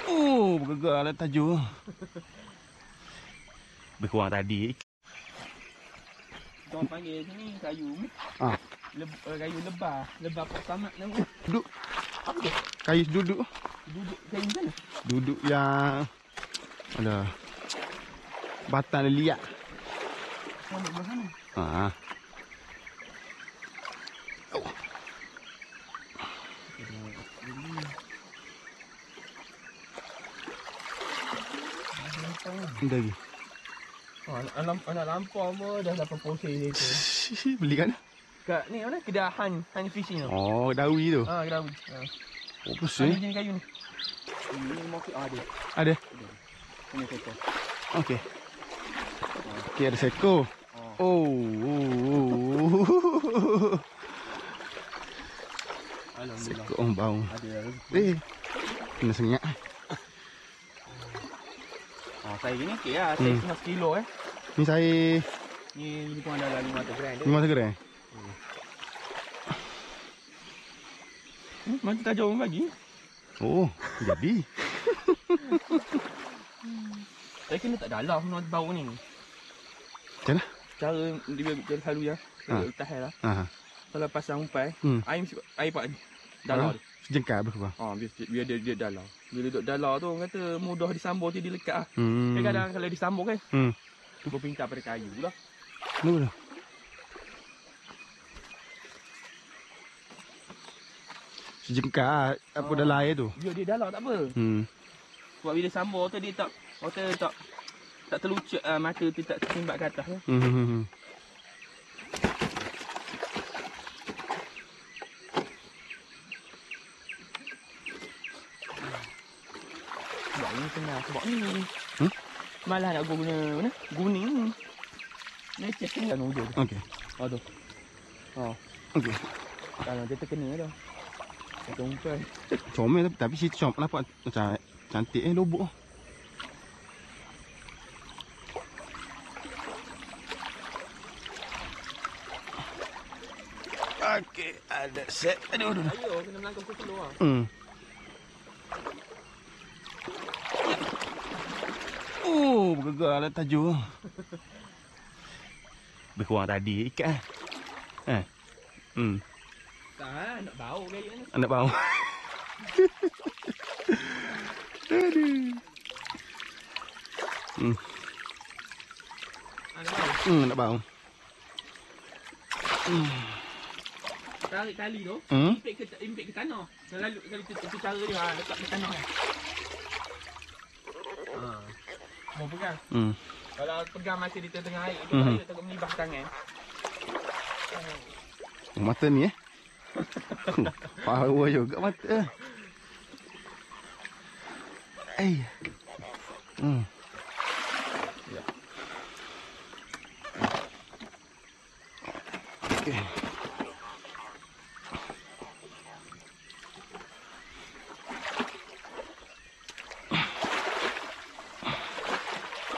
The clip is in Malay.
Oh, bergerak lah tajuk. Lebih kurang tadi. Orang panggil sini kayu. Kayu lebah. Lebah pertama nama. Duduk. Apa tu? Kayu duduk. Duduk kayu mana? Duduk yang ada batang liat. Sama belah sana. Ha. Ini lagi. Anak lampau pun dah dapat posisi tu. Beli kan? Kat ni mana? Kedai Han Fishing tu. Oh, dawi tu. Ha, kedai. Oh, Ni pusing. jenis kayu ni. Ini mau ada. Ada. Ini kata. Okey. Okey, ada seko. Oh. Alhamdulillah. Seko orang bau. Ada. Kena sengat. Saya gini okey lah. Saya 1 kilo Ni saya Ni lebih kurang dalam 500 gram dia. 500 gram. Mana tajuk orang bagi? Oh, jadi. Saya kena tak dalam nak bau ni. Macam mana? Cara dia selalu ya. Letak air lah. Ha. Kalau pasang umpai, air pak ni. Dalam tu. Sejengkal berapa? Biar dia dalam. Bila duduk dalam tu orang kata mudah disambung dia lekat lah. Tapi kadang kalau disambung kan, berpintar pada kayu lah. Kenapa tu? Sejengkal apa dalam air tu? Biar dia dalam tak apa. Sebab bila sambung tu dia tak terlucut mata tu tak tersimbat ke atas. Sebab ni tengah sebab ni. Malah nak guna mana? Guning. Ni cek kan hujung tu. Okey. Tu. Okey. Kalau dia terkena dah. Jumpai. Comel tapi situ nampak macam cantik lobok. Okey, ada set. Aduh. Ayo kena melangkah ke keluar. Oh, bergerak lah tajuk. Lebih kurang tadi ikat Tak, nak bau gaya ni. Nak bau. Aduh. Nak bau. Tarik tali tu, impit ke tanah. Selalu itu cara dia letak ke tanah. Mau pegang. Kalau pegang masa di tengah air tu air takut melibah tangan. Mata ni power juga mata.